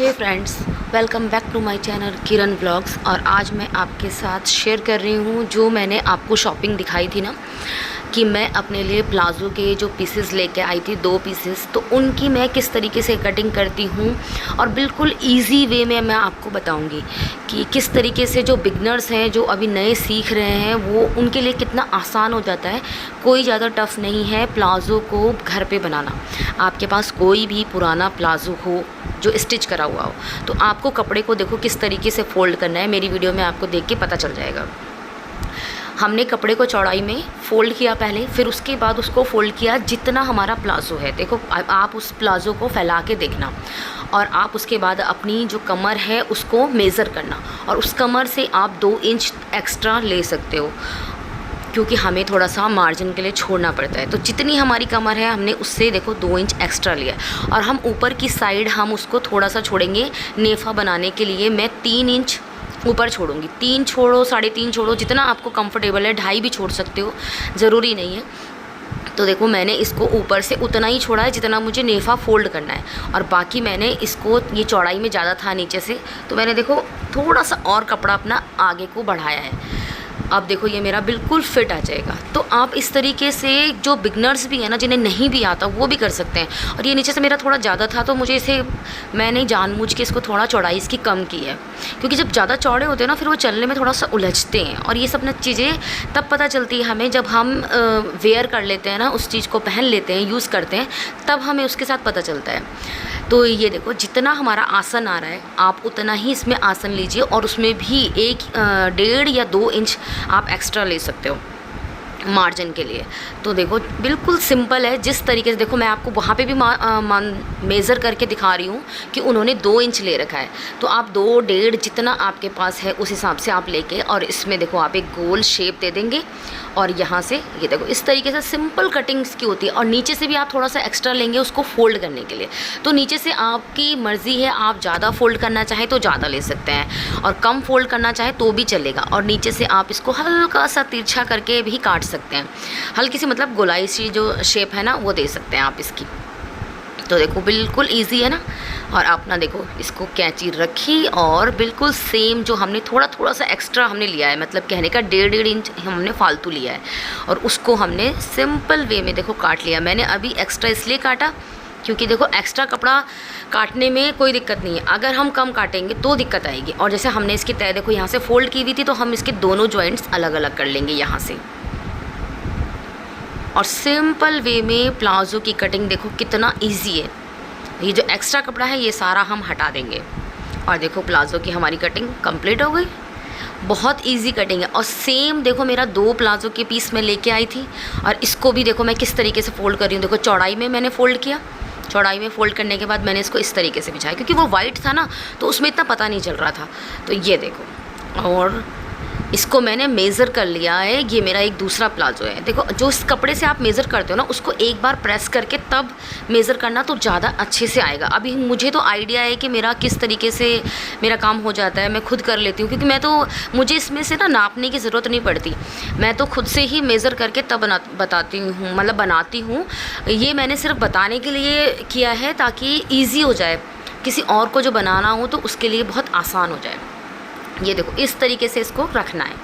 Hey friends, welcome back to my channel Kiran blogs. और आज मैं आपके साथ शेयर कर रही हूँ जो मैंने आपको शॉपिंग दिखाई थी ना, कि मैं अपने लिए प्लाज़ो के जो पीसेस लेके आई थी 2 पीसेस, तो उनकी मैं किस तरीके से कटिंग करती हूँ और बिल्कुल इजी वे में मैं आपको बताऊँगी कि किस तरीके से जो बिगनर्स हैं, जो अभी नए सीख रहे हैं, वो उनके लिए कितना आसान हो जाता है। कोई ज़्यादा टफ़ नहीं है प्लाज़ो को घर पे बनाना। आपके पास कोई भी पुराना प्लाज़ो हो जो स्टिच करा हुआ हो, तो आपको कपड़े को देखो किस तरीके से फ़ोल्ड करना है, मेरी वीडियो में आपको देख के पता चल जाएगा। हमने कपड़े को चौड़ाई में फ़ोल्ड किया पहले, फिर उसके बाद उसको फ़ोल्ड किया जितना हमारा प्लाज़ो है। देखो आप उस प्लाज़ो को फैला के देखना, और आप उसके बाद अपनी जो कमर है उसको मेज़र करना, और उस कमर से आप 2 इंच एक्स्ट्रा ले सकते हो, क्योंकि हमें थोड़ा सा मार्जिन के लिए छोड़ना पड़ता है। तो जितनी हमारी कमर है हमने उससे देखो 2 इंच एक्स्ट्रा लिया, और हम ऊपर की साइड हम उसको थोड़ा सा छोड़ेंगे। नेफ़ा बनाने के लिए मैं 3 इंच ऊपर छोड़ूंगी। 3 छोड़ो, 3.5 छोड़ो, जितना आपको कंफर्टेबल है। 2.5 भी छोड़ सकते हो, ज़रूरी नहीं है। तो देखो मैंने इसको ऊपर से उतना ही छोड़ा है जितना मुझे नेफ़ा फ़ोल्ड करना है, और बाकी मैंने इसको, ये चौड़ाई में ज़्यादा था नीचे से, तो मैंने देखो थोड़ा सा और कपड़ा अपना आगे को बढ़ाया है। अब देखो ये मेरा बिल्कुल फिट आ जाएगा। तो आप इस तरीके से, जो बिगनर्स भी है ना, जिन्हें नहीं भी आता, वो भी कर सकते हैं। और ये नीचे से मेरा थोड़ा ज़्यादा था, तो मुझे इसे, मैंने जानबूझ के इसको थोड़ा चौड़ाई इसकी कम की है, क्योंकि जब ज़्यादा चौड़े होते हैं ना, फिर वो चलने में थोड़ा सा उलझते हैं। और ये सब ना चीज़ें तब पता चलती है हमें जब हम वेयर कर लेते हैं ना, उस चीज़ को पहन लेते हैं, यूज़ करते हैं, तब हमें उसके साथ पता चलता है। तो ये देखो जितना हमारा आसन आ रहा है आप उतना ही इसमें आसन लीजिए, और उसमें भी 1.5 या 2 इंच आप एक्स्ट्रा ले सकते हो मार्जिन के लिए। तो देखो बिल्कुल सिंपल है। जिस तरीके से, देखो मैं आपको वहाँ पे भी मेज़र करके दिखा रही हूँ कि उन्होंने 2 इंच ले रखा है, तो आप 2.5 जितना आपके पास है उस हिसाब से आप लेके, और इसमें देखो आप एक गोल शेप दे देंगे, और यहाँ से ये देखो इस तरीके से सिंपल कटिंग्स की होती है। और नीचे से भी आप थोड़ा सा एक्स्ट्रा लेंगे उसको फ़ोल्ड करने के लिए, तो नीचे से आपकी मर्ज़ी है, आप ज़्यादा फ़ोल्ड करना चाहें तो ज़्यादा ले सकते हैं, और कम फ़ोल्ड करना चाहें तो भी चलेगा। और नीचे से आप इसको हल्का सा तिरछा करके भी काट सकते हैं, हल्की सी, मतलब गोलाई सी जो शेप है ना, वो दे सकते हैं आप इसकी। तो देखो बिल्कुल इजी है ना। और आप ना देखो इसको कैंची रखी, और बिल्कुल सेम जो हमने थोड़ा सा एक्स्ट्रा हमने लिया है, मतलब कहने का 1.5 इंच हमने फालतू लिया है, और उसको हमने सिंपल वे में देखो काट लिया। मैंने अभी एक्स्ट्रा इसलिए काटा क्योंकि देखो एक्स्ट्रा कपड़ा काटने में कोई दिक्कत नहीं है, अगर हम कम काटेंगे तो दिक्कत आएगी। और जैसे हमने इसकी तय देखो यहाँ से फ़ोल्ड की हुई थी, तो हम इसके दोनों जॉइंट्स अलग अलग कर लेंगे यहाँ से। और सिंपल वे में प्लाज़ो की कटिंग देखो कितना इजी है। ये जो एक्स्ट्रा कपड़ा है ये सारा हम हटा देंगे, और देखो प्लाज़ो की हमारी कटिंग कंप्लीट हो गई। बहुत इजी कटिंग है। और सेम देखो मेरा 2 प्लाज़ो के पीस मैं लेके आई थी, और इसको भी देखो मैं किस तरीके से फ़ोल्ड कर रही हूँ। देखो चौड़ाई में मैंने फ़ोल्ड किया, चौड़ाई में फ़ोल्ड करने के बाद मैंने इसको इस तरीके से बिछाया, क्योंकि वो वाइट था ना, तो उसमें इतना पता नहीं चल रहा था। तो ये देखो, और इसको मैंने मेज़र कर लिया है। ये मेरा एक दूसरा प्लाज़ो है। देखो जो इस कपड़े से आप मेज़र करते हो ना, उसको एक बार प्रेस करके तब मेज़र करना, तो ज़्यादा अच्छे से आएगा। अभी मुझे तो आइडिया है कि मेरा किस तरीके से मेरा काम हो जाता है, मैं खुद कर लेती हूँ, क्योंकि मुझे इसमें से ना नापने की ज़रूरत नहीं पड़ती। मैं तो खुद से ही मेज़र करके तब बताती हूँ, मतलब बनाती हूँ। ये मैंने सिर्फ बताने के लिए किया है, ताकि ईज़ी हो जाए, किसी और को जो बनाना हो तो उसके लिए बहुत आसान हो जाए। ये देखो इस तरीके से इसको रखना है।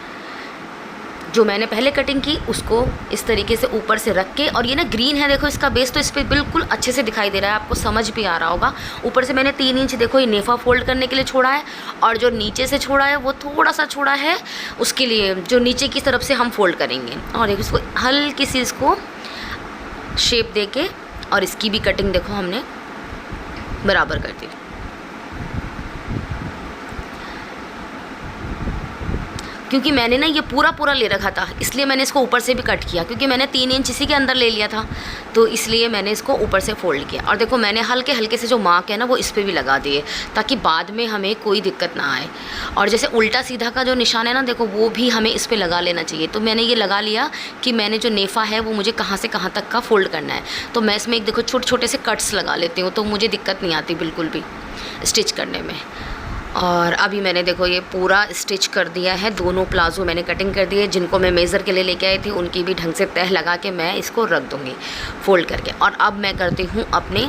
जो मैंने पहले कटिंग की उसको इस तरीके से ऊपर से रख के, और ये ना ग्रीन है, देखो इसका बेस तो इस पर बिल्कुल अच्छे से दिखाई दे रहा है, आपको समझ भी आ रहा होगा। ऊपर से मैंने 3 इंच देखो ये नेफ़ा फ़ोल्ड करने के लिए छोड़ा है, और जो नीचे से छोड़ा है वो थोड़ा सा छोड़ा है उसके लिए, जो नीचे की तरफ से हम फ़ोल्ड करेंगे। और देखो इसको हल्की सी इसको शेप दे के, और इसकी भी कटिंग देखो हमने बराबर कर दी। क्योंकि मैंने ना ये पूरा ले रखा था, इसलिए मैंने इसको ऊपर से भी कट किया, क्योंकि मैंने 3 इंच इसी के अंदर ले लिया था, तो इसलिए मैंने इसको ऊपर से फ़ोल्ड किया। और देखो मैंने हल्के से जो मार्क है ना वो इस पर भी लगा दिए, ताकि बाद में हमें कोई दिक्कत ना आए। और जैसे उल्टा सीधा का जो निशान है ना, देखो वो भी हमें इस पर लगा लेना चाहिए। तो मैंने ये लगा लिया कि मैंने जो नेफ़ा है वो मुझे कहाँ से कहाँ तक का फ़ोल्ड करना है। तो मैं इसमें एक देखो छोटे से कट्स लगा लेती हूँ, तो मुझे दिक्कत नहीं आती बिल्कुल भी स्टिच करने में। और अभी मैंने देखो ये पूरा स्टिच कर दिया है, दोनों प्लाज़ो मैंने कटिंग कर दिए। जिनको मैं मेज़र के लिए लेके आई थी उनकी भी ढंग से तह लगा के मैं इसको रख दूँगी फ़ोल्ड करके। और अब मैं करती हूँ अपने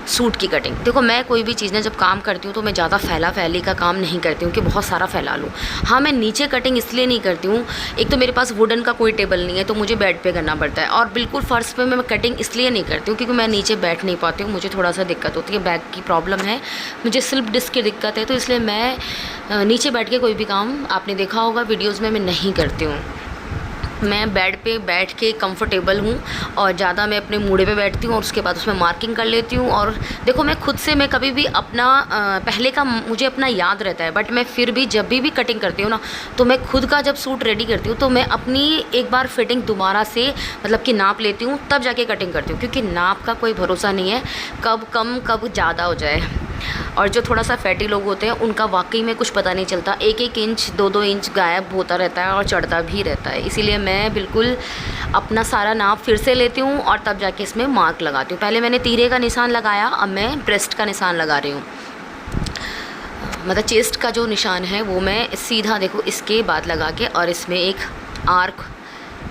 सूट की कटिंग। देखो मैं कोई भी चीज़ ना जब काम करती हूँ तो मैं ज़्यादा फैला फैली का काम नहीं करती हूँ कि बहुत सारा फैला लूँ। हाँ, मैं नीचे कटिंग इसलिए नहीं करती हूँ, एक तो मेरे पास वुडन का कोई टेबल नहीं है तो मुझे बेड पे करना पड़ता है, और बिल्कुल फ़र्श पे मैं कटिंग इसलिए नहीं करती हूँ क्योंकि मैं नीचे बैठ नहीं पाती हूँ, मुझे थोड़ा सा दिक्कत होती है, बैक की प्रॉब्लम है, मुझे स्लिप डिस्क की दिक्कत है, तो इसलिए मैं नीचे बैठ के कोई भी काम, आपने देखा होगा वीडियोज़ में, मैं नहीं करती हूँ। मैं बेड पे बैठ के कंफर्टेबल हूँ और ज़्यादा मैं अपने मूडे पे बैठती हूँ और उसके बाद उसमें मार्किंग कर लेती हूँ। और देखो मैं खुद से, मैं कभी भी अपना पहले का मुझे अपना याद रहता है, बट मैं फिर भी जब भी कटिंग करती हूँ ना, तो मैं खुद का जब सूट रेडी करती हूँ तो मैं अपनी एक बार फिटिंग दोबारा से मतलब कि नाप लेती हूँ, तब जाके कटिंग करती हूँ, क्योंकि नाप का कोई भरोसा नहीं है, कब कम कब ज़्यादा हो जाए। और जो थोड़ा सा फैटी लोग होते हैं उनका वाकई में कुछ पता नहीं चलता, 1-1 इंच 2-2 इंच गायब होता रहता है और चढ़ता भी रहता है। इसीलिए मैं बिल्कुल अपना सारा नाप फिर से लेती हूँ और तब जाके इसमें मार्क लगाती हूँ। पहले मैंने तीरे का निशान लगाया, अब मैं ब्रेस्ट का निशान लगा रही हूँ, मतलब चेस्ट का जो निशान है वो मैं सीधा देखो इसके बाद लगा के और इसमें एक आर्क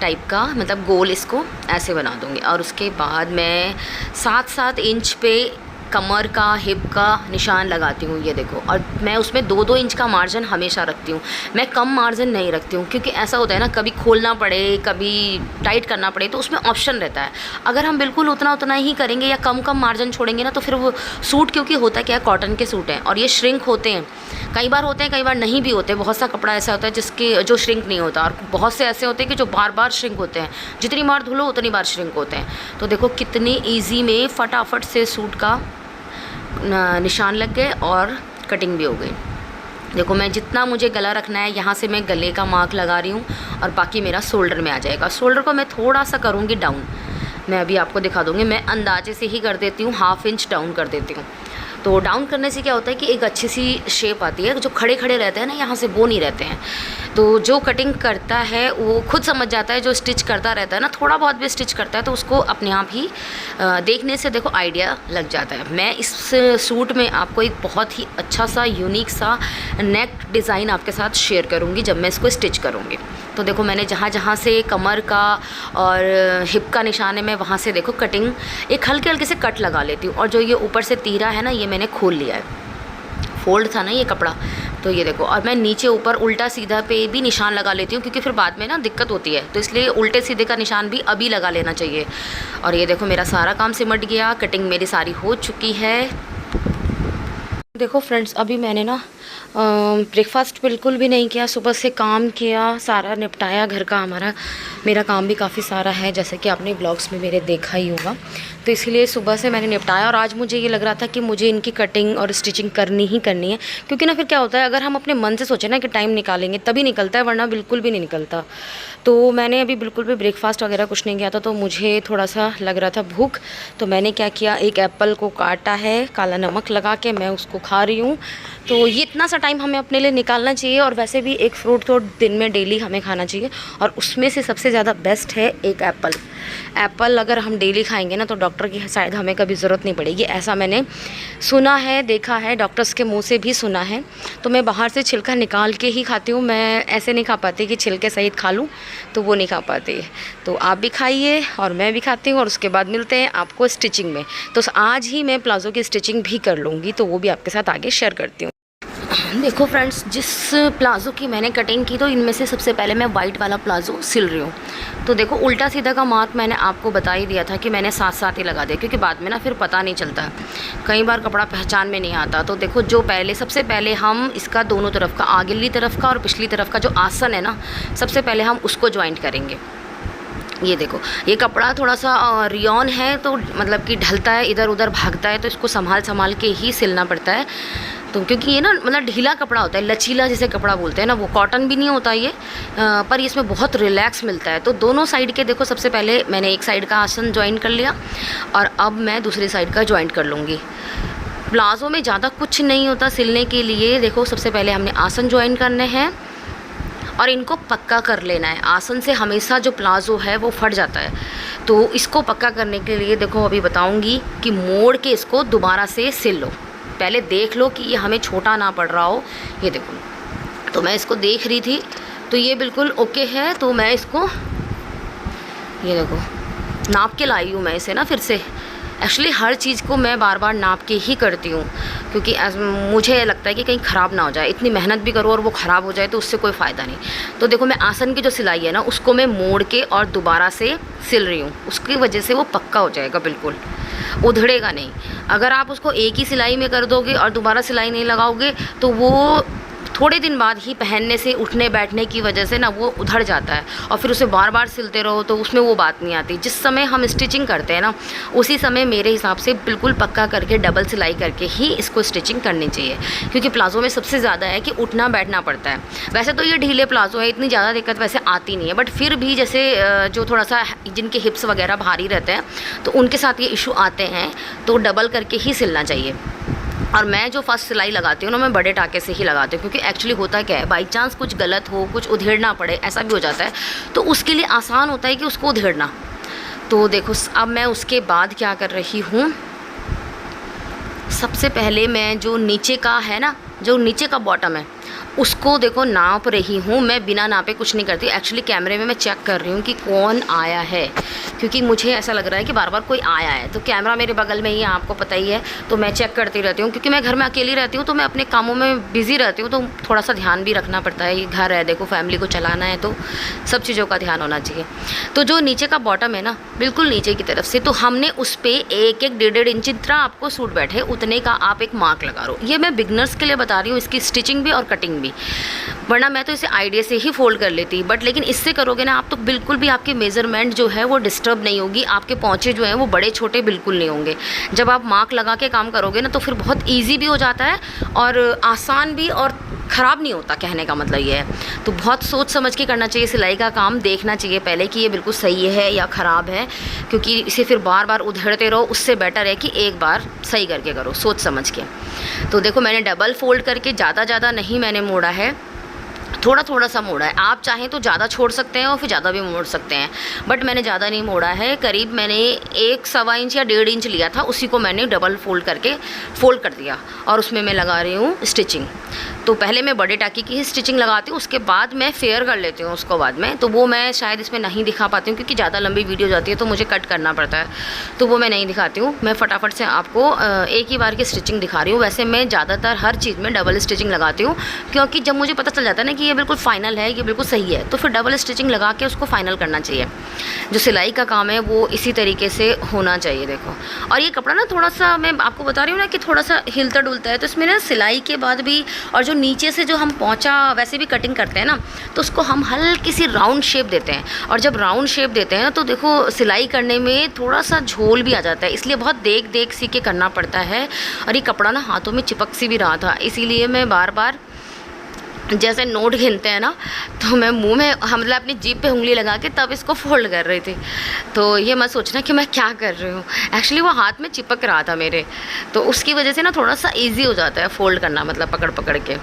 टाइप का मतलब गोल इसको ऐसे बना दूँगी। और उसके बाद मैं 7-7 इंच पे कमर का, हिप का निशान लगाती हूँ, ये देखो। और मैं उसमें 2-2 इंच का मार्जिन हमेशा रखती हूँ, मैं कम मार्जिन नहीं रखती हूँ, क्योंकि ऐसा होता है ना कभी खोलना पड़े कभी टाइट करना पड़े, तो उसमें ऑप्शन रहता है। अगर हम बिल्कुल उतना उतना ही करेंगे या कम कम मार्जिन छोड़ेंगे ना, तो फिर वो सूट, क्योंकि होता क्या है कॉटन के सूट हैं और ये श्रिंक होते हैं, कई बार होते हैं कई बार नहीं भी होते। बहुत सा कपड़ा ऐसा होता है जिसके जो श्रिंक नहीं होता, और बहुत से ऐसे होते हैं कि जो बार बार श्रिंक होते हैं, जितनी बार धुलो उतनी बार श्रिंक होते हैं। तो देखो कितनी ईजी में फटाफट से सूट का निशान लग गए और कटिंग भी हो गई। देखो मैं जितना मुझे गला रखना है यहाँ से मैं गले का मार्क लगा रही हूँ और बाकी मेरा शोल्डर में आ जाएगा। शोल्डर को मैं थोड़ा सा करूँगी डाउन, मैं अभी आपको दिखा दूँगी, मैं अंदाजे से ही कर देती हूँ, 1/2 इंच डाउन कर देती हूँ। तो डाउन करने से क्या होता है कि एक अच्छी सी शेप आती है, जो खड़े खड़े रहते हैं ना यहाँ से वो नहीं रहते हैं। तो जो कटिंग करता है वो खुद समझ जाता है, जो स्टिच करता रहता है ना, थोड़ा बहुत भी स्टिच करता है तो उसको अपने आप ही देखने से देखो आइडिया लग जाता है। मैं इस सूट में आपको एक बहुत ही अच्छा सा यूनिक सा नेक डिज़ाइन आपके साथ शेयर करूँगी जब मैं इसको स्टिच करूँगी। तो देखो मैंने जहाँ जहाँ से कमर का और हिप का निशान है, मैं वहाँ से देखो कटिंग एक हल्के हल्के से कट लगा लेती हूँ। और जो ये ऊपर से तीरा है ना, ये मैंने खोल लिया है, फोल्ड था ना ये कपड़ा, तो ये देखो। और मैं नीचे ऊपर उल्टा सीधा पे भी निशान लगा लेती हूँ, क्योंकि फिर बाद में ना दिक्कत होती है, तो इसलिए उल्टे सीधे का निशान भी अभी लगा लेना चाहिए। और ये देखो मेरा सारा काम सिमट गया, कटिंग मेरी सारी हो चुकी है। देखो फ्रेंड्स, अभी मैंने ना ब्रेकफास्ट बिल्कुल भी नहीं किया, सुबह से काम किया, सारा निपटाया घर का। मेरा काम भी काफ़ी सारा है, जैसे कि आपने ब्लॉग्स में मेरे देखा ही होगा, तो इसलिए सुबह से मैंने निपटाया। और आज मुझे ये लग रहा था कि मुझे इनकी कटिंग और स्टिचिंग करनी ही करनी है, क्योंकि ना फिर क्या होता है, अगर हम अपने मन से सोचें ना कि टाइम निकालेंगे तभी निकलता है, वरना बिल्कुल भी नहीं निकलता। तो मैंने अभी बिल्कुल भी ब्रेकफास्ट वगैरह कुछ नहीं किया था, तो मुझे थोड़ा सा लग रहा था भूख, तो मैंने क्या किया, एक एप्पल को काटा है, काला नमक लगा के मैं उसको खा रही हूँ। तो ये इतना सा टाइम हमें अपने लिए निकालना चाहिए, और वैसे भी एक फ्रूट तो दिन में डेली हमें खाना चाहिए, और उसमें से सबसे ज़्यादा बेस्ट है एक एप्पल। एप्पल अगर हम डेली खाएंगे ना, तो डॉक्टर की शायद हमें कभी ज़रूरत नहीं पड़ेगी, ऐसा मैंने सुना है, देखा है, डॉक्टर्स के मुंह से भी सुना है। तो मैं बाहर से छिलका निकाल के ही खाती हूँ, मैं ऐसे नहीं खा पाती कि छिलके सहित खा लूँ, तो वो नहीं खा पाती। तो आप भी खाइए और मैं भी खाती हूँ, और उसके बाद मिलते हैं आपको स्टिचिंग में। तो आज ही मैं प्लाज़ो की स्टिचिंग भी कर लूँगी, तो वो भी आपके साथ आगे शेयर करती हूँ। देखो फ्रेंड्स, जिस प्लाज़ो की मैंने कटिंग की, तो इनमें से सबसे पहले मैं वाइट वाला प्लाज़ो सिल रही हूँ। तो देखो उल्टा सीधा का मार्क मैंने आपको बता ही दिया था कि मैंने साथ साथ ही लगा दिया, क्योंकि बाद में ना फिर पता नहीं चलता, कई बार कपड़ा पहचान में नहीं आता। तो देखो जो सबसे पहले हम इसका दोनों तरफ का, आगली तरफ का और पिछली तरफ का जो आसन है ना, सबसे पहले हम उसको ज्वाइंट करेंगे। ये देखो, ये कपड़ा थोड़ा सा रियॉन है, तो मतलब कि ढलता है, इधर उधर भागता है, तो इसको संभाल के ही सिलना पड़ता है। तो क्योंकि ये ना मतलब ढीला कपड़ा होता है, लचीला जिसे कपड़ा बोलते हैं ना, वो कॉटन भी नहीं होता ये, पर इसमें बहुत रिलैक्स मिलता है। तो दोनों साइड के देखो, सबसे पहले मैंने एक साइड का आसन ज्वाइन कर लिया, और अब मैं दूसरी साइड का ज्वाइंट कर लूँगी। प्लाज़ो में ज़्यादा कुछ नहीं होता सिलने के लिए। देखो सबसे पहले हमने आसन ज्वाइन करने हैं और इनको पक्का कर लेना है। आसन से हमेशा जो प्लाज़ो है वो फट जाता है, तो इसको पक्का करने के लिए देखो अभी बताऊंगी कि मोड़ के इसको दोबारा से सिल लो। पहले देख लो कि ये हमें छोटा ना पड़ रहा हो। ये देखो, तो मैं इसको देख रही थी, तो ये बिल्कुल ओके है। तो मैं इसको, ये देखो, नाप के लाई हूँ मैं इसे ना फिर से, एक्चुअली हर चीज़ को मैं बार बार नाप के ही करती हूँ, क्योंकि मुझे लगता है कि कहीं ख़राब ना हो जाए। इतनी मेहनत भी करो और वो ख़राब हो जाए तो उससे कोई फ़ायदा नहीं। तो देखो मैं आसन की जो सिलाई है ना, उसको मैं मोड़ के और दोबारा से सिल रही हूँ, उसकी वजह से वो पक्का हो जाएगा, बिल्कुल उधड़ेगा नहीं। अगर आप उसको एक ही सिलाई में कर दोगे और दोबारा सिलाई नहीं लगाओगे तो वो थोड़े दिन बाद ही पहनने से, उठने बैठने की वजह से ना वो उधड़ जाता है, और फिर उसे बार बार सिलते रहो तो उसमें वो बात नहीं आती। जिस समय हम स्टिचिंग करते हैं ना, उसी समय मेरे हिसाब से बिल्कुल पक्का करके डबल सिलाई करके ही इसको स्टिचिंग करनी चाहिए, क्योंकि प्लाज़ो में सबसे ज़्यादा है कि उठना बैठना पड़ता है। वैसे तो ये ढीले प्लाज़ो है, इतनी ज़्यादा दिक्कत वैसे आती नहीं है, बट फिर भी जैसे जो थोड़ा सा जिनके हिप्स वगैरह भारी रहते हैं तो उनके साथ ये इशू आते हैं, तो डबल करके ही सिलना चाहिए। और मैं जो फर्स्ट सिलाई लगाती हूँ ना, मैं बड़े टाके से ही लगाती हूँ, क्योंकि एक्चुअली होता क्या है, बाई चांस कुछ गलत हो, कुछ उधेड़ना पड़े, ऐसा भी हो जाता है, तो उसके लिए आसान होता है कि उसको उधेड़ना। तो देखो अब मैं उसके बाद क्या कर रही हूँ, सबसे पहले मैं जो नीचे का है ना, जो नीचे का बॉटम है, उसको देखो नाप रही हूँ। मैं बिना नापे कुछ नहीं करती। एक्चुअली कैमरे में मैं चेक कर रही हूँ कि कौन आया है, क्योंकि मुझे ऐसा लग रहा है कि बार बार कोई आया है। तो कैमरा मेरे बगल में ही है, आपको पता ही है, तो मैं चेक करती रहती हूँ, क्योंकि मैं घर में अकेली रहती हूँ, तो मैं अपने कामों में बिज़ी रहती हूँ, तो थोड़ा सा ध्यान भी रखना पड़ता है। ये घर है, देखो फैमिली को चलाना है, तो सब चीज़ों का ध्यान होना चाहिए। तो जो नीचे का बॉटम है ना, बिल्कुल नीचे की तरफ से, तो हमने उस पर 1-1 1.5 इंच जितना आपको सूट बैठे उतने का आप एक मार्क लगा लो। ये मैं बिगनर्स के लिए बता रही हूँ, इसकी स्टिचिंग भी और कटिंग भी, वरना मैं तो इसे आइडिया से ही फोल्ड कर लेती। बट लेकिन इससे करोगे ना आप, तो बिल्कुल भी आपकी मेज़रमेंट जो है वो डिस्टर्ब नहीं होगी, आपके पौंचे जो हैं वो बड़े छोटे बिल्कुल नहीं होंगे। जब आप मार्क लगा के काम करोगे ना, तो फिर बहुत ईजी भी हो जाता है और आसान भी, और ख़राब नहीं होता, कहने का मतलब ये है। तो बहुत सोच समझ के करना चाहिए सिलाई का काम, देखना चाहिए पहले कि ये बिल्कुल सही है या ख़राब है, क्योंकि इसे फिर बार बार उधेड़ते रहो, उससे बेटर है कि एक बार सही करके करो, सोच समझ के। तो देखो मैंने डबल फोल्ड करके, ज़्यादा नहीं मैंने मोड़ा है, थोड़ा थोड़ा सा मोड़ा है। आप चाहें तो ज़्यादा छोड़ सकते हैं और फिर ज़्यादा भी मोड़ सकते हैं, बट मैंने ज़्यादा नहीं मोड़ा है। करीब मैंने 1 सवा इंच या 1.5 इंच लिया था, उसी को मैंने डबल फोल्ड करके फोल्ड कर दिया, और उसमें मैं लगा रही हूँ स्टिचिंग। तो पहले मैं बड़े टाकी की ही स्टिचिंग लगाती हूँ, उसके बाद मैं फेयर कर लेती हूँ उसको बाद में। तो वो मैं शायद इसमें नहीं दिखा पाती हूँ, क्योंकि ज़्यादा लंबी वीडियो जाती है तो मुझे कट करना पड़ता है, तो वो मैं नहीं दिखाती हूँ। मैं फटाफट से आपको एक ही बार की स्टिचिंग दिखा रही हूँ। वैसे मैं ज़्यादातर हर चीज़ में डबल स्टिचिंग लगाती हूँ, क्योंकि जब मुझे पता चल जाता है ना कि ये बिल्कुल फाइनल है, ये बिल्कुल सही है, तो फिर डबल स्टिचिंग लगा के उसको फाइनल करना चाहिए। जो सिलाई का काम है वो इसी तरीके से होना चाहिए। देखो, और ये कपड़ा ना थोड़ा सा, मैं आपको बता रही हूँ ना कि थोड़ा सा हिलता डुलता है, तो इसमें ना सिलाई के बाद भी, और जो नीचे से जो हम पहुँचा वैसे भी कटिंग करते हैं ना, तो उसको हम हल्की सी राउंड शेप देते हैं, और जब राउंड शेप देते हैं तो देखो सिलाई करने में थोड़ा सा झोल भी आ जाता है, इसलिए बहुत देख सी के करना पड़ता है। और ये कपड़ा ना हाथों में चिपक सी भी रहा था, इसीलिए मैं बार बार, जैसे नोट गिनते हैं ना, तो मैं मुंह में, मतलब अपनी जीभ पे उंगली लगा के तब इसको फोल्ड कर रही थी। तो ये मत सोचना कि मैं क्या कर रही हूँ, एक्चुअली वो हाथ में चिपक रहा था मेरे, तो उसकी वजह से ना थोड़ा सा इजी हो जाता है फोल्ड करना, मतलब पकड़ पकड़ के।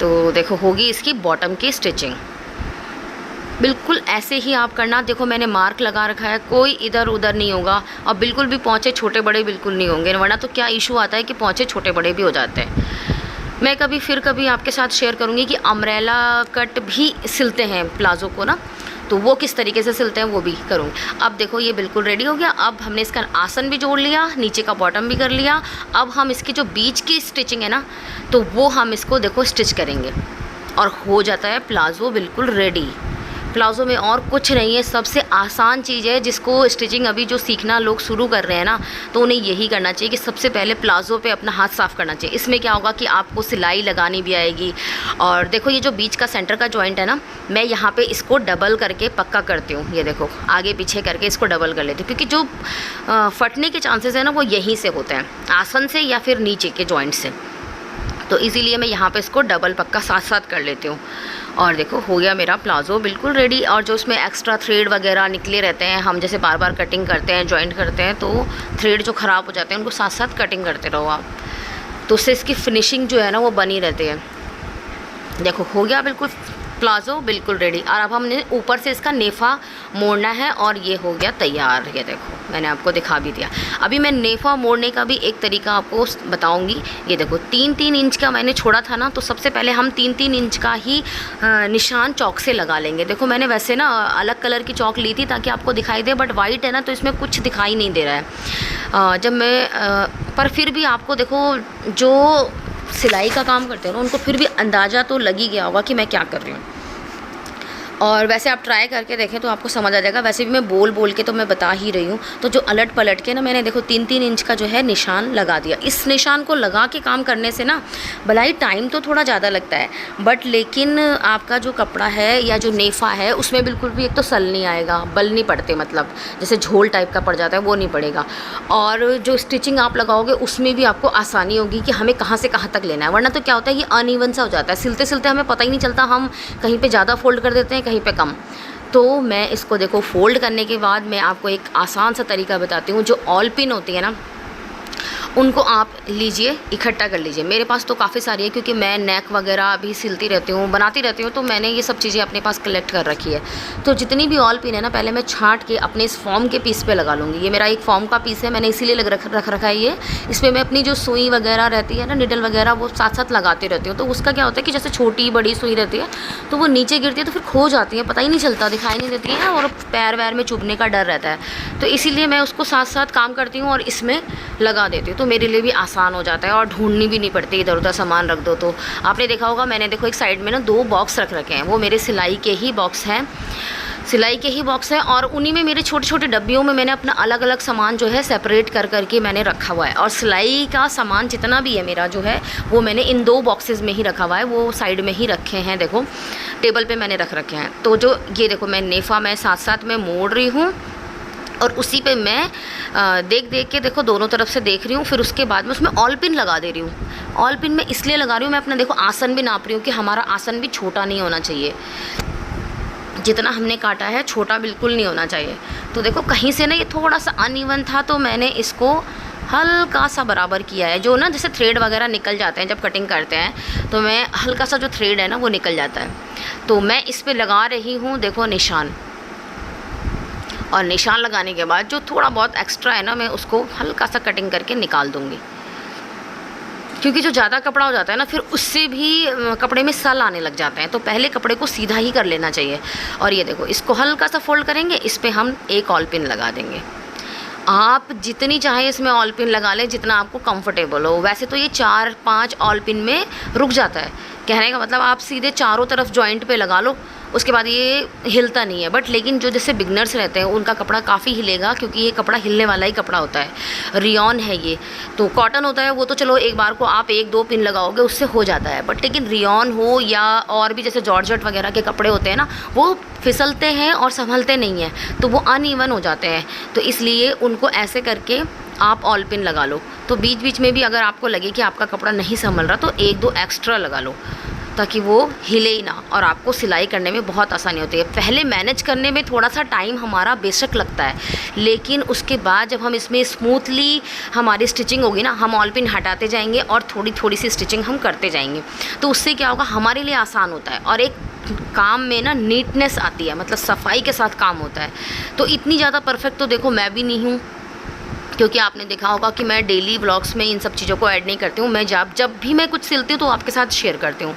तो देखो होगी इसकी बॉटम की स्टिचिंग, बिल्कुल ऐसे ही आप करना। देखो मैंने मार्क लगा रखा है, कोई इधर उधर नहीं होगा, और बिल्कुल भी पौंचे छोटे बड़े बिल्कुल नहीं होंगे, वरना तो क्या इशू आता है कि पौंचे छोटे बड़े भी हो जाते हैं। मैं कभी आपके साथ शेयर करूँगी कि अम्ब्रेला कट भी सिलते हैं प्लाज़ो को ना, तो वो किस तरीके से सिलते हैं वो भी करूँगी। अब देखो ये बिल्कुल रेडी हो गया। अब हमने इसका आसन भी जोड़ लिया, नीचे का बॉटम भी कर लिया। अब हम इसकी जो बीच की स्टिचिंग है ना, तो वो हम इसको देखो स्टिच करेंगे, और हो जाता है प्लाज़ो बिल्कुल रेडी। प्लाज़ो में और कुछ नहीं है, सबसे आसान चीज़ है, जिसको स्टिचिंग अभी जो सीखना लोग शुरू कर रहे हैं ना, तो उन्हें यही करना चाहिए कि सबसे पहले प्लाज़ो पे अपना हाथ साफ़ करना चाहिए। इसमें क्या होगा कि आपको सिलाई लगानी भी आएगी। और देखो ये जो बीच का सेंटर का जॉइंट है ना, मैं यहाँ पे इसको डबल करके पक्का करती हूँ। ये देखो आगे पीछे करके इसको डबल कर लेती हूँ, क्योंकि जो फटने के चांसेस है ना वो यहीं से होते हैं, आसन से या फिर नीचे के जॉइंट से। तो इसीलिए मैं यहाँ पे इसको डबल पक्का साथ साथ कर लेती हूँ। और देखो हो गया मेरा प्लाज़ो बिल्कुल रेडी। और जो उसमें एक्स्ट्रा थ्रेड वगैरह निकले रहते हैं, हम जैसे बार बार कटिंग करते हैं, जॉइंट करते हैं, तो थ्रेड जो ख़राब हो जाते हैं उनको साथ साथ कटिंग करते रहो आप, तो उससे इसकी फिनिशिंग जो है ना वो बनी रहती है। देखो हो गया बिल्कुल प्लाजो बिल्कुल रेडी। और अब हमने ऊपर से इसका नेफ़ा मोड़ना है और ये हो गया तैयार। ये देखो मैंने आपको दिखा भी दिया। अभी मैं नेफ़ा मोड़ने का भी एक तरीका आपको बताऊंगी। ये देखो 3-3 इंच का मैंने छोड़ा था ना, तो सबसे पहले हम 3-3 इंच का ही निशान चौक से लगा लेंगे। देखो मैंने वैसे ना अलग कलर की चौक ली थी ताकि आपको दिखाई दे, बट वाइट है ना तो इसमें कुछ दिखाई नहीं दे रहा है। जब मैं पर फिर भी आपको देखो जो सिलाई का काम करते हैं ना उनको फिर भी अंदाज़ा तो लग ही गया होगा कि मैं क्या कर रही हूँ। और वैसे आप ट्राई करके देखें तो आपको समझ आ जाएगा। वैसे भी मैं बोल बोल के तो मैं बता ही रही हूँ। तो जो अलट पलट के ना मैंने देखो 3-3 इंच का जो है निशान लगा दिया। इस निशान को लगा के काम करने से ना भलाई टाइम तो थोड़ा ज़्यादा लगता है, बट लेकिन आपका जो कपड़ा है या जो नेफ़ा है उसमें बिल्कुल भी एक तो सल नहीं आएगा, बल नहीं पड़ते, मतलब जैसे झोल टाइप का पड़ जाता है वो नहीं पड़ेगा। और जो स्टिचिंग आप लगाओगे उसमें भी आपको आसानी होगी कि हमें कहाँ से कहाँ तक लेना है। वरना तो क्या होता है ये अनइवन सा हो जाता है, सिलते सिलते हमें पता ही नहीं चलता, हम कहीं पे ज़्यादा फोल्ड कर देते हैं कहीं पे कम। तो मैं इसको देखो फोल्ड करने के बाद मैं आपको एक आसान सा तरीका बताती हूँ। जो ऑल पिन होती है ना उनको आप लीजिए, इकट्ठा कर लीजिए। मेरे पास तो काफ़ी सारी है क्योंकि मैं नेक वगैरह भी सिलती रहती हूँ, बनाती रहती हूँ, तो मैंने ये सब चीज़ें अपने पास कलेक्ट कर रखी है। तो जितनी भी ऑल पिन है ना पहले मैं छांट के अपने इस फॉर्म के पीस पे लगा लूँगी। ये मेरा एक फॉर्म का पीस है, मैंने इसीलिए रख रखा है ये। इस पर मैं अपनी जो सुई वगैरह रहती है ना, निडल वगैरह, वो साथ साथ लगाती रहती हूँ। तो उसका क्या होता है कि जैसे छोटी बड़ी सुई रहती है तो वो नीचे गिरती है तो फिर खो जाती है, पता ही नहीं चलता, दिखाई नहीं देती है और पैर वैर में चुभने का डर रहता है। तो इसीलिए मैं उसको साथ साथ काम करती हूँ और इसमें लगा देती हूँ, तो मेरे लिए भी आसान हो जाता है और ढूंढनी भी नहीं पड़ती, इधर उधर सामान रख दो। तो आपने देखा होगा मैंने देखो एक साइड में ना 2 बॉक्स रख रखे हैं, वो मेरे सिलाई के ही बॉक्स हैं, सिलाई के ही बॉक्स है। और उन्हीं में मेरे छोटे छोटे डब्बियों में मैंने अपना अलग अलग सामान जो है सेपरेट कर करके मैंने रखा हुआ है। और सिलाई का सामान जितना भी है मेरा जो है वो मैंने इन 2 बॉक्सेस में ही रखा हुआ है, वो साइड में ही रखे हैं, देखो टेबल पे मैंने रख रखे हैं। तो जो ये देखो मैं नेफ़ा मैं साथ साथ में मोड़ रही हूँ और उसी पे मैं देख देख के देखो दोनों तरफ से देख रही हूँ। फिर उसके बाद में उसमें ऑल पिन लगा दे रही हूँ। ऑल पिन मैं इसलिए लगा रही हूँ, मैं अपना देखो आसन भी नाप रही हूँ कि हमारा आसन भी छोटा नहीं होना चाहिए, जितना हमने काटा है छोटा बिल्कुल नहीं होना चाहिए। तो देखो कहीं से ना ये थोड़ा सा अनइवन था तो मैंने इसको हल्का सा बराबर किया है। जो ना जैसे थ्रेड वगैरह निकल जाते हैं जब कटिंग करते हैं तो मैं हल्का सा जो थ्रेड है ना वो निकल जाता है। तो मैं इस पर लगा रही हूँ देखो निशान, और निशान लगाने के बाद जो थोड़ा बहुत एक्स्ट्रा है ना मैं उसको हल्का सा कटिंग करके निकाल दूँगी, क्योंकि जो ज़्यादा कपड़ा हो जाता है ना फिर उससे भी कपड़े में सल आने लग जाते हैं। तो पहले कपड़े को सीधा ही कर लेना चाहिए। और ये देखो इसको हल्का सा फोल्ड करेंगे, इस पर हम एक ऑल पिन लगा देंगे। आप जितनी चाहे इसमें ऑल पिन लगा लें जितना आपको कंफर्टेबल हो। वैसे तो ये 4-5 ऑल पिन में रुक जाता है, कहने का मतलब आप सीधे चारों तरफ जॉइंट पे लगा लो, उसके बाद ये हिलता नहीं है। बट लेकिन जो जैसे बिगनर्स रहते हैं उनका कपड़ा काफ़ी हिलेगा, क्योंकि ये कपड़ा हिलने वाला ही कपड़ा होता है। रियॉन है ये, तो कॉटन होता है वो तो चलो एक बार को आप 1-2 पिन लगाओगे उससे हो जाता है। बट लेकिन रियॉन हो या और भी जैसे जॉर्जेट वगैरह के कपड़े होते हैं ना वो फिसलते हैं और संभलते नहीं हैं, तो वो अनइवन हो जाते हैं। तो इसलिए उनको ऐसे करके आप ऑल पिन लगा लो। तो बीच बीच में भी अगर आपको लगे कि आपका कपड़ा नहीं संभल रहा तो 1-2 एक्स्ट्रा लगा लो, ताकि वो हिले ही ना और आपको सिलाई करने में बहुत आसानी होती है। पहले मैनेज करने में थोड़ा सा टाइम हमारा बेशक लगता है, लेकिन उसके बाद जब हम इसमें स्मूथली हमारी स्टिचिंग होगी ना, हम ऑल पिन हटाते जाएंगे और थोड़ी थोड़ी सी स्टिचिंग हम करते जाएंगे, तो उससे क्या होगा हमारे लिए आसान होता है और एक काम में ना नीटनेस आती है, मतलब सफाई के साथ काम होता है। तो इतनी ज़्यादा परफेक्ट तो देखो मैं भी नहीं हूँ, क्योंकि आपने देखा होगा कि मैं डेली व्लॉग्स में इन सब चीज़ों को ऐड नहीं करती हूँ। मैं जब भी मैं कुछ सिलती हूँ तो आपके साथ शेयर करती हूँ।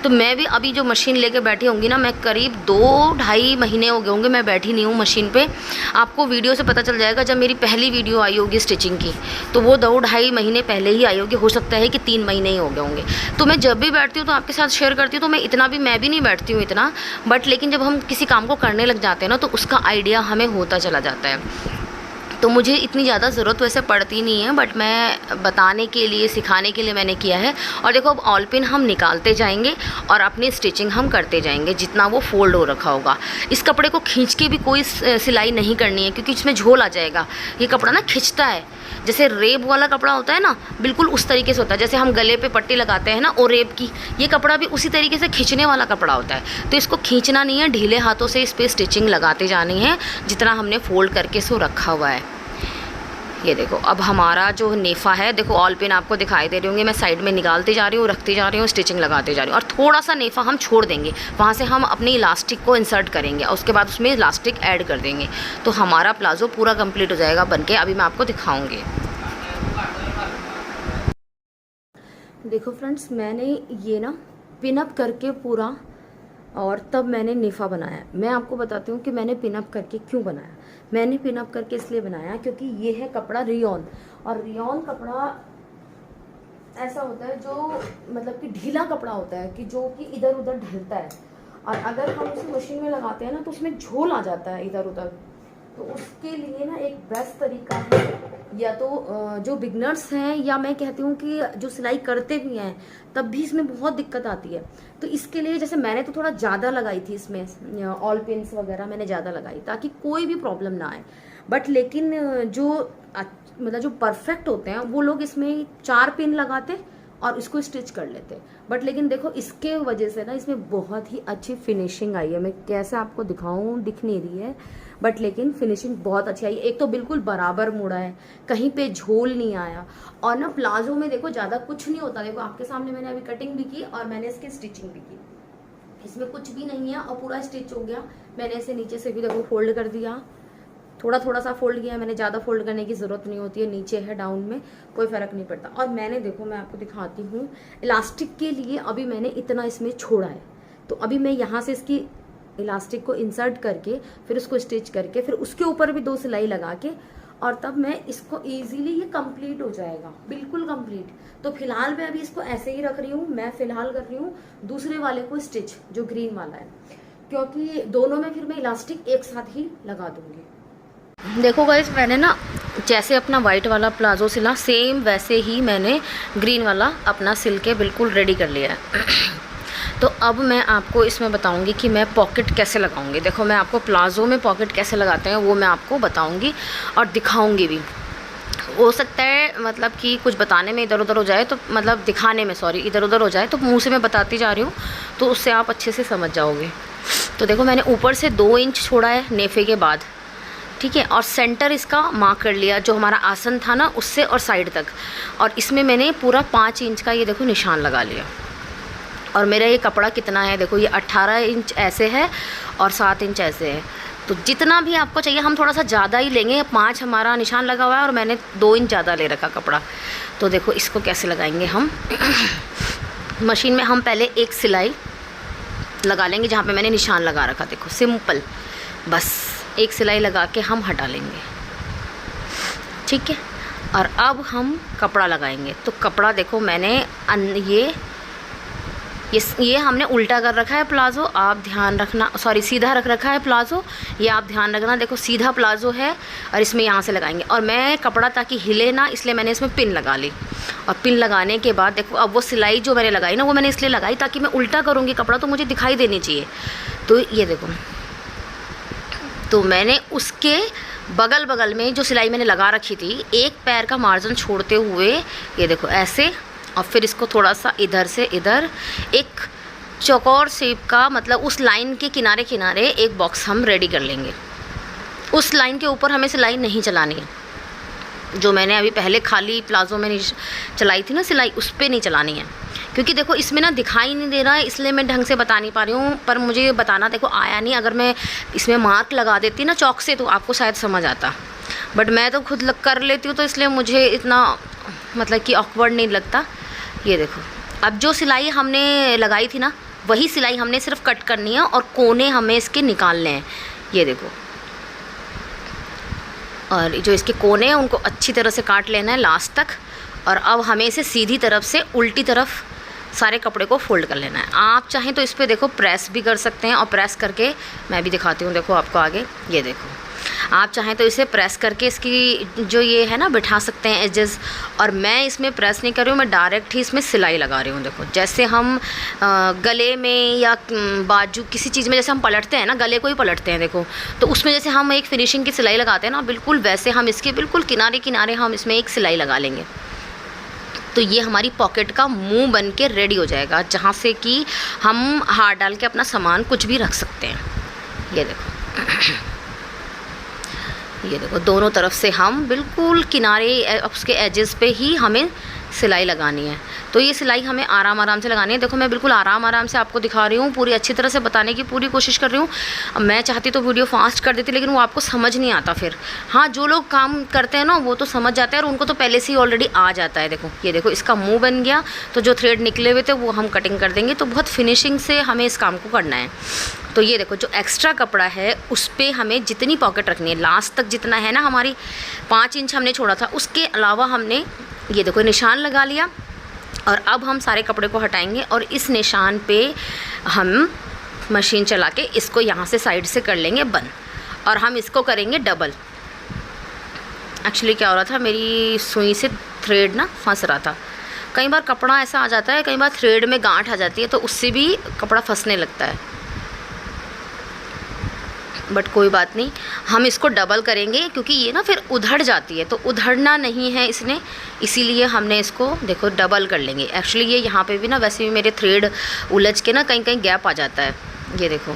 तो मैं भी अभी जो मशीन लेके बैठी होंगी ना, मैं करीब 2-2.5 महीने हो गए होंगे मैं बैठी नहीं हूँ मशीन पे। आपको वीडियो से पता चल जाएगा, जब मेरी पहली वीडियो आई होगी स्टिचिंग की तो वो 2-2.5 महीने पहले ही आई होगी, हो सकता है कि 3 महीने ही हो गए होंगे। तो मैं जब भी बैठती हूँ तो आपके साथ शेयर करती हूँ। तो मैं भी नहीं बैठती हूँ इतना, बट लेकिन जब हम किसी काम को करने लग जाते हैं ना तो उसका आइडिया हमें होता चला जाता है। तो मुझे इतनी ज़्यादा ज़रूरत वैसे पड़ती नहीं है, बट मैं बताने के लिए सिखाने के लिए मैंने किया है। और देखो अब ऑल पिन हम निकालते जाएंगे और अपनी स्टिचिंग हम करते जाएंगे जितना वो फोल्ड हो रखा होगा। इस कपड़े को खींच के भी कोई सिलाई नहीं करनी है, क्योंकि इसमें झोल आ जाएगा। ये कपड़ा ना खिंचता है, जैसे रेब वाला कपड़ा होता है ना, बिल्कुल उस तरीके से होता है। जैसे हम गले पे पट्टी लगाते हैं ना और रेब की, ये कपड़ा भी उसी तरीके से खींचने वाला कपड़ा होता है। तो इसको खींचना नहीं है, ढीले हाथों से इस पर स्टिचिंग लगाते जानी है जितना हमने फोल्ड करके सो रखा हुआ है। ये देखो अब हमारा जो नेफ़ा है, देखो ऑल पिन आपको दिखाई दे रही होंगे, मैं साइड में निकालती जा रही हूँ, रखती जा रही हूँ, स्टिचिंग लगाते जा रही हूँ। और थोड़ा सा नेफ़ा हम छोड़ देंगे, वहाँ से हम अपनी इलास्टिक को इंसर्ट करेंगे और उसके बाद उसमें इलास्टिक ऐड कर देंगे, तो हमारा प्लाज़ो पूरा कंप्लीट हो जाएगा बनके। अभी मैं आपको दिखाऊँगी। देखो फ्रेंड्स, मैंने ये ना पिनअप करके पूरा, और तब मैंने नेफ़ा बनाया। मैं आपको बताती हूँ कि मैंने पिनअप करके क्यों बनाया। मैंने पिनअप करके इसलिए बनाया क्योंकि ये है कपड़ा रियॉन, और रियॉन कपड़ा ऐसा होता है जो मतलब कि ढीला कपड़ा होता है कि जो कि इधर उधर ढलता है, और अगर हम उसे मशीन में लगाते हैं ना तो उसमें झोल आ जाता है इधर उधर। तो उसके लिए ना एक बेस्ट तरीका है, या तो जो बिगनर्स हैं, या मैं कहती हूँ कि जो सिलाई करते भी हैं तब भी इसमें बहुत दिक्कत आती है। तो इसके लिए जैसे मैंने तो थोड़ा ज़्यादा लगाई थी इसमें, ऑल पिन्स वगैरह मैंने ज़्यादा लगाई ताकि कोई भी प्रॉब्लम ना आए। बट लेकिन जो मतलब जो परफेक्ट होते हैं वो लोग इसमें 4 पिन लगाते और इसको स्टिच कर लेते। बट लेकिन देखो इसके वजह से ना इसमें बहुत ही अच्छी फिनिशिंग आई है। मैं कैसे आपको दिखाऊं, दिख नहीं रही है, बट लेकिन फिनिशिंग बहुत अच्छी आई है। एक तो बिल्कुल बराबर मुड़ा है, कहीं पे झोल नहीं आया, और ना प्लाजो में देखो ज़्यादा कुछ नहीं होता। देखो आपके सामने मैंने अभी कटिंग भी की और मैंने इसकी स्टिचिंग भी की, इसमें कुछ भी नहीं है और पूरा स्टिच हो गया। मैंने इसे नीचे से भी देखो फोल्ड कर दिया, थोड़ा थोड़ा सा फोल्ड किया मैंने, ज़्यादा फोल्ड करने की ज़रूरत नहीं होती है, नीचे है डाउन में कोई फ़र्क नहीं पड़ता। और मैंने देखो मैं आपको दिखाती हूँ, इलास्टिक के लिए अभी मैंने इतना इसमें छोड़ा है, तो अभी मैं यहाँ से इसकी इलास्टिक को इंसर्ट करके फिर उसको स्टिच करके फिर उसके ऊपर भी 2 सिलाई लगा के, और तब मैं इसको ईजिली ये कंप्लीट हो जाएगा, बिल्कुल कंप्लीट। तो फिलहाल मैं अभी इसको ऐसे ही रख रही हूँ। मैं फिलहाल कर रही हूँ दूसरे वाले को स्टिच, जो ग्रीन वाला है, क्योंकि दोनों में फिर मैं इलास्टिक एक साथ ही लगा दूंगी। देखो गाइस, मैंने ना जैसे अपना वाइट वाला प्लाजो सिला, सेम वैसे ही मैंने ग्रीन वाला अपना सिल के बिल्कुल रेडी कर लिया है। तो अब मैं आपको इसमें बताऊंगी कि मैं पॉकेट कैसे लगाऊंगी। देखो मैं आपको प्लाजो में पॉकेट कैसे लगाते हैं वो मैं आपको बताऊंगी और दिखाऊंगी भी। हो सकता है मतलब कि कुछ बताने में इधर उधर हो जाए, तो मतलब दिखाने में सॉरी इधर उधर हो जाए, तो मुँह से मैं बताती जा रही हूँ, तो उससे आप अच्छे से समझ जाओगे। तो देखो मैंने ऊपर से 2 इंच छोड़ा है नेफे के बाद, ठीक है, और सेंटर इसका मार्क कर लिया जो हमारा आसन था ना उससे और साइड तक, और इसमें मैंने पूरा 5 इंच का ये देखो निशान लगा लिया। और मेरा ये कपड़ा कितना है, देखो ये 18 इंच ऐसे है और 7 इंच ऐसे है, तो जितना भी आपको चाहिए हम थोड़ा सा ज़्यादा ही लेंगे। 5 हमारा निशान लगा हुआ है और मैंने 2 इंच ज़्यादा ले रखा कपड़ा। तो देखो इसको कैसे लगाएंगे हम। मशीन में हम पहले एक सिलाई लगा लेंगे जहाँ पे मैंने निशान लगा रखा, देखो सिंपल, बस एक सिलाई लगा के हम हटा लेंगे, ठीक है। और अब हम कपड़ा लगाएंगे। तो कपड़ा देखो मैंने ये हमने उल्टा कर रखा है प्लाज़ो, आप ध्यान रखना, सॉरी सीधा रख रखा है प्लाज़ो, ये आप ध्यान रखना। देखो सीधा प्लाज़ो है और इसमें यहाँ से लगाएंगे, और मैं कपड़ा ताकि हिले ना इसलिए मैंने इसमें पिन लगा ली। और पिन लगाने के बाद देखो अब वो सिलाई जो मैंने लगाई ना वो मैंने इसलिए लगाई ताकि मैं उल्टा करूँगी कपड़ा तो मुझे दिखाई देनी चाहिए। तो ये देखो, तो मैंने उसके बगल बगल में जो सिलाई मैंने लगा रखी थी, एक पैर का मार्जिन छोड़ते हुए ये देखो ऐसे, और फिर इसको थोड़ा सा इधर से इधर एक चौकोर शेप का, मतलब उस लाइन के किनारे किनारे एक बॉक्स हम रेडी कर लेंगे। उस लाइन के ऊपर हमें सिलाई नहीं चलानी है, जो मैंने अभी पहले खाली प्लाज़ो में चलाई थी ना सिलाई, उस पर नहीं चलानी है। क्योंकि देखो इसमें ना दिखाई नहीं दे रहा है इसलिए मैं ढंग से बता नहीं पा रही हूँ, पर मुझे बताना देखो आया नहीं। अगर मैं इसमें मार्क लगा देती ना चौक से तो आपको शायद समझ आता, बट मैं तो खुद कर लेती हूँ तो इसलिए मुझे इतना मतलब कि ऑकवर्ड नहीं लगता। ये देखो अब जो सिलाई हमने लगाई थी ना वही सिलाई हमने सिर्फ कट करनी है और कोने हमें इसके निकालने हैं, ये देखो। और जो इसके कोने हैं उनको अच्छी तरह से काट लेना है लास्ट तक, और अब हमें इसे सीधी तरफ से उल्टी तरफ सारे कपड़े को फोल्ड कर लेना है। आप चाहें तो इस पर देखो प्रेस भी कर सकते हैं, और प्रेस करके मैं भी दिखाती हूँ देखो आपको आगे, ये देखो आप चाहें तो इसे प्रेस करके इसकी जो ये है ना बिठा सकते हैं एजेस। और मैं इसमें प्रेस नहीं कर रही हूँ, मैं डायरेक्ट ही इसमें सिलाई लगा रही हूँ। देखो जैसे हम गले में या बाजू किसी चीज़ में जैसे हम पलटते हैं ना, गले को ही पलटते हैं देखो, तो उसमें जैसे हम एक फिनिशिंग की सिलाई लगाते हैं ना, बिल्कुल वैसे हम इसके बिल्कुल किनारे किनारे हम इसमें एक सिलाई लगा लेंगे। तो ये हमारी पॉकेट का मुंह बन के रेडी हो जाएगा, जहाँ से कि हम हाथ डाल के अपना सामान कुछ भी रख सकते हैं। ये देखो ये देखो दोनों तरफ से हम बिल्कुल किनारे उसके एजेस पे ही हमें सिलाई लगानी है। तो ये सिलाई हमें आराम आराम से लगानी है। देखो मैं बिल्कुल आराम आराम से आपको दिखा रही हूँ, पूरी अच्छी तरह से बताने की पूरी कोशिश कर रही हूँ। अब मैं चाहती तो वीडियो फास्ट कर देती, लेकिन वो आपको समझ नहीं आता फिर। हाँ, जो लोग काम करते हैं ना वो तो समझ जाते हैं और उनको तो पहले से ही ऑलरेडी आ जाता है। देखो ये देखो इसका मुँह बन गया, तो जो थ्रेड निकले हुए थे वो हम कटिंग कर देंगे। तो बहुत फिनिशिंग से हमें इस काम को करना है। तो ये देखो जो एक्स्ट्रा कपड़ा है उस पर हमें जितनी पॉकेट रखनी है, लास्ट तक जितना है ना, हमारी 5 इंच हमने छोड़ा था, उसके अलावा हमने ये देखो निशान लगा लिया। और अब हम सारे कपड़े को हटाएंगे और इस निशान पे हम मशीन चला के इसको यहाँ से साइड से कर लेंगे बंद, और हम इसको करेंगे डबल। एक्चुअली क्या हो रहा था, मेरी सुई से थ्रेड ना फंस रहा था। कई बार कपड़ा ऐसा आ जाता है, कई बार थ्रेड में गांठ आ जाती है, तो उससे भी कपड़ा फंसने लगता है। बट कोई बात नहीं, हम इसको डबल करेंगे क्योंकि ये ना फिर उधड़ जाती है, तो उधड़ना नहीं है इसने, इसीलिए हमने इसको देखो डबल कर लेंगे। एक्चुअली ये यहाँ पे भी ना वैसे भी मेरे थ्रेड उलझ के ना कहीं कहीं गैप आ जाता है, ये देखो।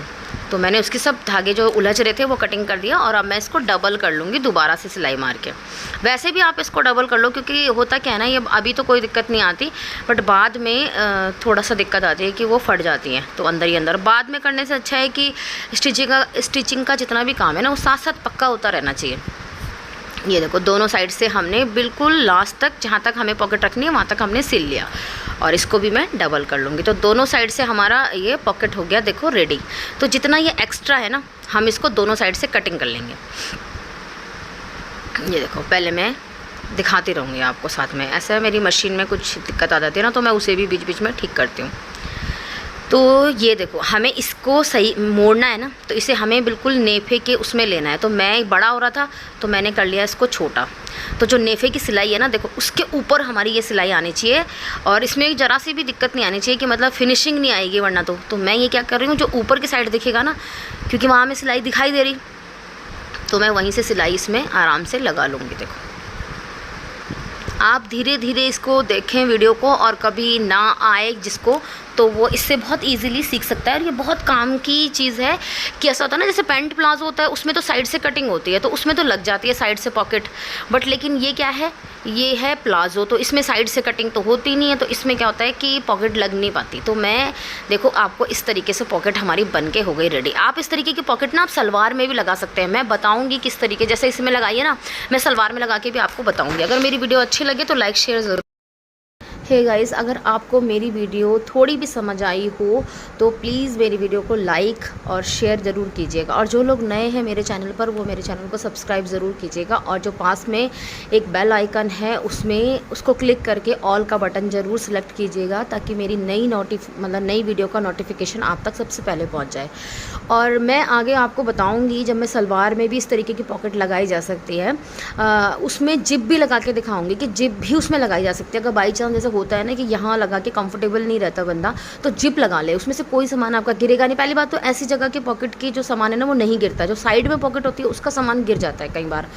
तो मैंने उसके सब धागे जो उलझ रहे थे वो कटिंग कर दिया, और अब मैं इसको डबल कर लूँगी दोबारा से सिलाई मार के। वैसे भी आप इसको डबल कर लो, क्योंकि होता क्या है ना, ये अभी तो कोई दिक्कत नहीं आती, बट बाद में थोड़ा सा दिक्कत आती है कि वो फट जाती हैं, तो अंदर ही अंदर। बाद में करने से अच्छा है कि स्टिचिंग का जितना भी काम है ना वो साथ साथ पक्का होता रहना चाहिए। ये देखो दोनों साइड से हमने बिल्कुल लास्ट तक, जहाँ तक हमें पॉकेट रखनी है वहाँ तक हमने सिल लिया, और इसको भी मैं डबल कर लूँगी। तो दोनों साइड से हमारा ये पॉकेट हो गया देखो रेडी। तो जितना ये एक्स्ट्रा है ना, हम इसको दोनों साइड से कटिंग कर लेंगे। ये देखो पहले मैं दिखाती रहूँगी आपको साथ में। ऐसा मेरी मशीन में कुछ दिक्कत आ जाती है ना, तो मैं उसे भी बीच बीच में ठीक करती हूँ। तो ये देखो हमें इसको सही मोड़ना है ना, तो इसे हमें बिल्कुल नेफे के उसमें लेना है। तो मैं बड़ा हो रहा था तो मैंने कर लिया इसको छोटा। तो जो नेफे की सिलाई है ना, देखो उसके ऊपर हमारी ये सिलाई आनी चाहिए, और इसमें ज़रा सी भी दिक्कत नहीं आनी चाहिए कि मतलब फिनिशिंग नहीं आएगी वरना तो मैं ये क्या कर रही हूँ, जो ऊपर की साइड दिखेगा ना, क्योंकि वहाँ में सिलाई दिखाई दे रही, तो मैं वहीं से सिलाई इसमें आराम से लगा लूँगी। देखो आप धीरे धीरे इसको देखें वीडियो को, और कभी ना आए जिसको, तो वो इससे बहुत इजीली सीख सकता है। और ये बहुत काम की चीज़ है कि ऐसा होता है ना, जैसे पैंट प्लाजो होता है उसमें तो साइड से कटिंग होती है, तो उसमें तो लग जाती है साइड से पॉकेट। बट लेकिन ये क्या है, ये है प्लाजो, तो इसमें साइड से कटिंग तो होती नहीं है, तो इसमें क्या होता है कि पॉकेट लग नहीं पाती। तो मैं देखो आपको इस तरीके से पॉकेट हमारी बन के हो गई रेडी। आप इस तरीके की पॉकेट ना आप सलवार में भी लगा सकते हैं। मैं बताऊँगी किस तरीके, जैसे इसमें लगाइए ना, मैं सलवार में लगा के भी आपको बताऊँगी। अगर मेरी वीडियो अच्छी लगे तो लाइक शेयर ज़रूर। हे गाइस, अगर आपको मेरी वीडियो थोड़ी भी समझ आई हो तो प्लीज़ मेरी वीडियो को लाइक और शेयर ज़रूर कीजिएगा, और जो लोग नए हैं मेरे चैनल पर वो मेरे चैनल को सब्सक्राइब ज़रूर कीजिएगा, और जो पास में एक बेल आइकन है उसमें उसको क्लिक करके ऑल का बटन ज़रूर सेलेक्ट कीजिएगा, ताकि मेरी नई वीडियो का नोटिफिकेशन आप तक सबसे पहले पहुँच जाए। और मैं आगे आपको बताऊँगी, जब मैं सलवार में भी इस तरीके की पॉकेट लगाई जा सकती है, उसमें जिप भी लगा के दिखाऊँगी कि जिप भी उसमें लगाई जा सकती है। अगर बाई चांस जैसे होता है ना कि यहाँ लगा के कंफर्टेबल नहीं रहता बंदा, तो जिप लगा ले, उसमें से कोई सामान आपका गिरेगा नहीं। पहली बात तो ऐसी जगह के पॉकेट की जो सामान है ना वो नहीं गिरता, जो साइड में पॉकेट होती है उसका सामान गिर जाता है कई बार,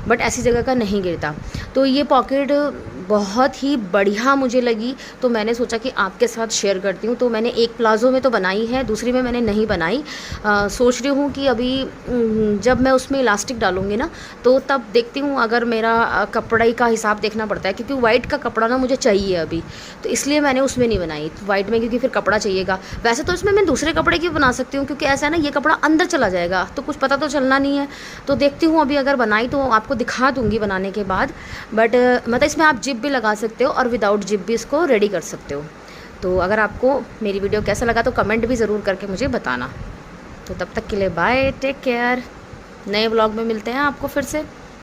बट ऐसी जगह का नहीं गिरता। तो ये पॉकेट बहुत ही बढ़िया मुझे लगी, तो मैंने सोचा कि आपके साथ शेयर करती हूँ। तो मैंने एक प्लाज़ो में तो बनाई है, दूसरी में मैंने नहीं बनाई। सोच रही हूँ कि अभी जब मैं उसमें इलास्टिक डालूँगी ना, तो तब देखती हूँ, अगर मेरा कपड़े का हिसाब देखना पड़ता है, क्योंकि वाइट का कपड़ा ना मुझे चाहिए अभी, तो इसलिए मैंने उसमें नहीं बनाई वाइट में, क्योंकि फिर कपड़ा चाहिएगा। वैसे तो इसमें मैं दूसरे कपड़े की बना सकती हूँ, क्योंकि ऐसा है ना ये कपड़ा अंदर चला जाएगा तो कुछ पता तो चलना नहीं है। तो देखती हूँ अभी अगर बनाई तो आपको दिखा दूँगी बनाने के बाद। बट मतलब इसमें आप जिप भी लगा सकते हो और विदाउट जिप भी इसको रेडी कर सकते हो। तो अगर आपको मेरी वीडियो कैसा लगा तो कमेंट भी ज़रूर करके मुझे बताना। तो तब तक के लिए बाय, टेक केयर। नए व्लॉग में मिलते हैं आपको फिर से।